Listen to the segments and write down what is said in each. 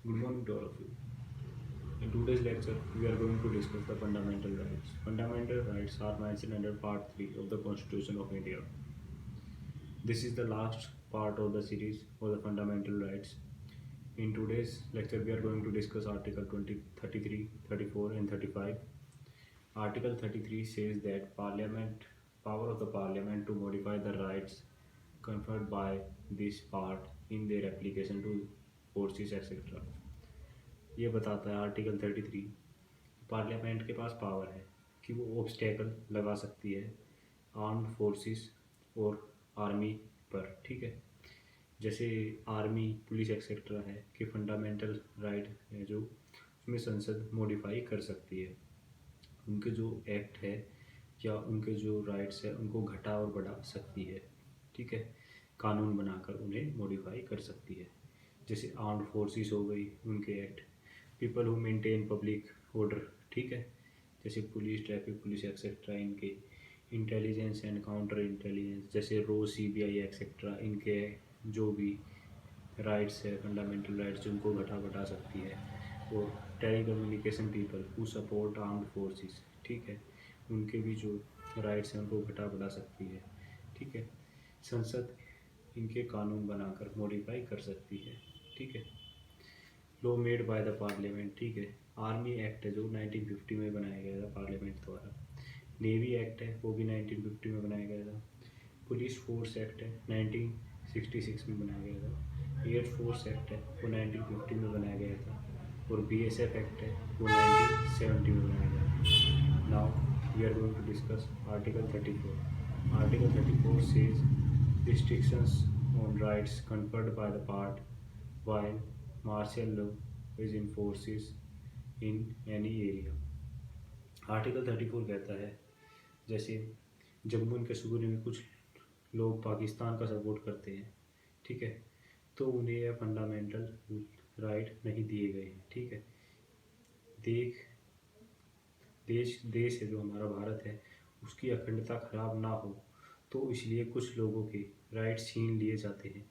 Good morning to all of you. In today's lecture, we are going to discuss the fundamental rights. Fundamental rights are mentioned under Part 3 of the Constitution of India. This is the last part of the series of the fundamental rights. In today's lecture, we are going to discuss Article 20, 33, 34 and 35. Article 33 says that power of the Parliament to modify the rights conferred by this part in their application to forces etc. ये बताता है article 33 parliament के पास power है कि वो obstacle लगा सकती है आर्म्ड फोर्सेस और आर्मी पर, ठीक है। जैसे आर्मी, पुलिस एक्सेट्रा है कि फंडामेंटल राइट है जो उसमें संसद मॉडिफाई कर सकती है। उनके जो एक्ट है या उनके जो राइट्स है उनको घटा और बढ़ा सकती है, ठीक है। कानून बनाकर उन्हें मॉडिफाई कर सकती है। जैसे आर्म्ड फोर्सेस हो गई, उनके act, people who maintain public order, ठीक है। जैसे पुलिस, ट्रैफिक पुलिस एक्सेट्रा, इनके इंटेलिजेंस एंड काउंटर इंटेलिजेंस, जैसे रो, सीबीआई एक्सेट्रा, इनके जो भी राइट्स है फंडामेंटल राइट्स उनको घटा बढ़ा सकती है। और telecommunication people who support armed forces, ठीक है, उनके भी जो राइट्स हैं उनको घटा बढ़ा सकती है, ठीक है। संसद इनके कानून बनाकर मॉडिफाई कर सकती है, ठीक है। Law made by the parliament, ठीक है। आर्मी एक्ट है जो 1950 में बनाया गया था पार्लियामेंट द्वारा। नेवी एक्ट है वो भी 1950 में बनाया गया था। पुलिस फोर्स एक्ट है 1966 में बनाया गया था। एयर फोर्स एक्ट है वो 1950 में बनाया गया था। और बीएसएफ एक्ट है वो 1970 में बनाया गया था। Now we are going to discuss article 34। Article 34 says restrictions on rights conferred by the part while martial law is in forces in any area। Article 34 कहता है जैसे जम्मू एंड कश्मीर में कुछ लोग पाकिस्तान का सपोर्ट करते हैं, ठीक है, तो उन्हें यह फंडामेंटल राइट नहीं दिए गए हैं, ठीक है। देश है जो हमारा भारत है उसकी अखंडता खराब ना हो तो इसलिए कुछ लोगों के राइट छीन लिए जाते हैं,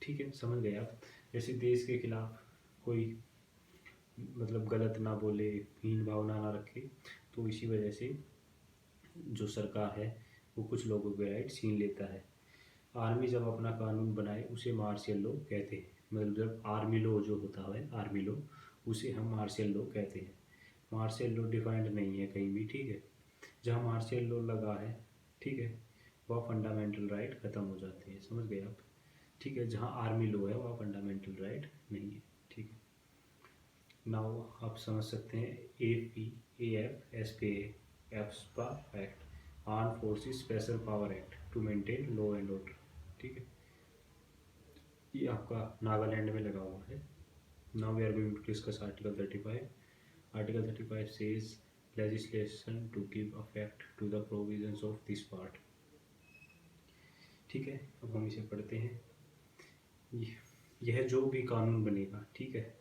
ठीक है। समझ गए आप। जैसे देश के खिलाफ कोई मतलब गलत ना बोले, हीन भावना ना रखे, तो इसी वजह से जो सरकार है वो कुछ लोगों के राइट छीन लेता है। आर्मी जब अपना कानून बनाए उसे मार्शियल लॉ कहते हैं। मतलब जब आर्मी लॉ जो होता है आर्मी लॉ उसे हम मार्शियल लॉ कहते हैं। मार्शियल लॉ डिफाइंड नहीं है कहीं भी, ठीक है। जहाँ मार्शियल लॉ लगा है, ठीक है, वह फंडामेंटल राइट खत्म हो जाते हैं। समझ गए आप, ठीक है। जहाँ आर्मी लॉ है वह फंडामेंटल राइट नहीं है, ठीक है। नाउ आप समझ सकते हैं AF, SPA, AFSPA act, arm forces special power act to maintain law and order, ठीक है। ये आपका नागालैंड में लगा हुआ है। Now we are going to discuss article 35। Article 35 says legislation to give effect to the provisions of this part, ठीक है। अब हम इसे पढ़ते हैं। यह जो भी कानून बनेगा, ठीक है,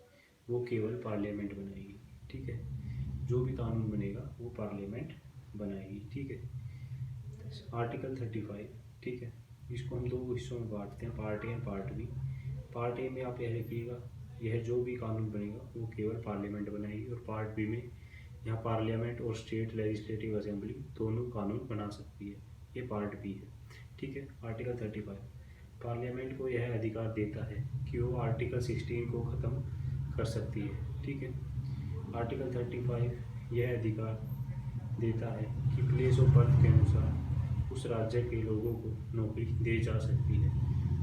वो केवल पार्लियामेंट बनाएगी, ठीक है। जो भी कानून बनेगा वो पार्लियामेंट बनाएगी, ठीक है। आर्टिकल 35, ठीक है, इसको हम दो हिस्सों में बांटते हैं, part A and part B. Part A में आप यह लिखिएगा यह जो भी कानून बनेगा वो केवल पार्लियामेंट बनाएगी। और पार्ट बी में यहाँ पार्लियामेंट और स्टेट लेजिस्लेटिव असेंबली दोनों कानून बना सकती है। ये पार्ट बी है, ठीक है। आर्टिकल 35 पार्लियामेंट को यह अधिकार देता है कि वो आर्टिकल 16 को ख़त्म कर सकती है, ठीक है। आर्टिकल 35 यह अधिकार देता है कि प्लेस ऑफ बर्थ के अनुसार उस राज्य के लोगों को नौकरी दी जा सकती है,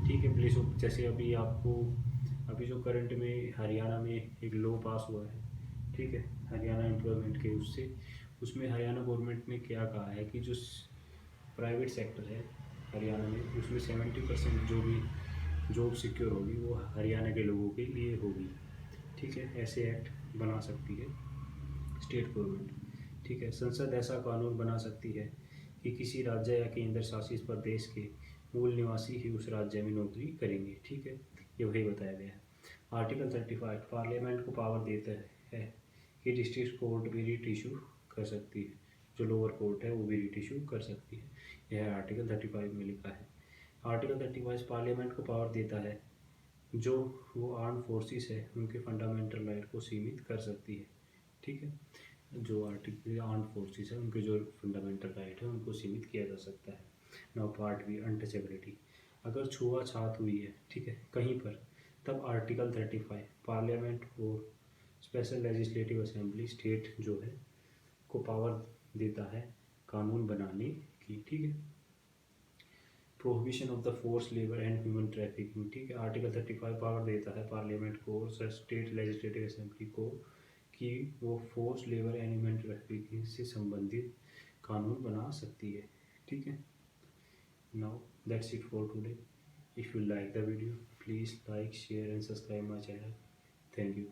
ठीक है। प्लेस ऑफ, जैसे अभी जो करंट में हरियाणा में एक लॉ पास हुआ है, ठीक है, हरियाणा एम्प्लॉयमेंट के उसमें हरियाणा गवर्नमेंट ने क्या कहा है कि जो प्राइवेट सेक्टर है हरियाणा में उसमें 70% जो भी जॉब सिक्योर होगी वो हरियाणा के लोगों के लिए होगी, ठीक है। ऐसे एक्ट बना सकती है स्टेट गवर्नमेंट, ठीक है। संसद ऐसा कानून बना सकती है कि किसी राज्य या केंद्र शासित प्रदेश के मूल निवासी ही उस राज्य में नौकरी करेंगे, ठीक है। ये वही बताया गया है। आर्टिकल 35 पार्लियामेंट को पावर देता है कि डिस्ट्रिक्ट कोर्ट भी रिट इशू कर सकती है, जो लोअर कोर्ट है वो भी रिट इशू कर सकती है। यह आर्टिकल 35 में लिखा है। आर्टिकल 35 पार्लियामेंट को पावर देता है जो वो आर्म फोर्सेस है उनके फंडामेंटल राइट को सीमित कर सकती है। ठीक है, जो आर्टिकल आर्म फोर्सेस है उनके जो फंडामेंटल राइट है उनको सीमित किया जा सकता है। Now part B, untouchability. अगर छुआछात हुई है, ठीक है, कहीं पर, तब आर्टिकल 35 पार्लियामेंट और स्पेशल लेजिस्लेटिव असेंबली स्टेट जो है को पावर देता है कानून बनाने की। ठीक है, prohibition of the force labour and human trafficking. ठीक है, आर्टिकल 35 पावर देता है पार्लियामेंट को और स्टेट लेजिस्लेटिव असेंबली को कि वो force labour and human trafficking से संबंधित कानून बना सकती है। ठीक है, now that's it for today. If you like the video, please like, share and subscribe my channel. Thank you.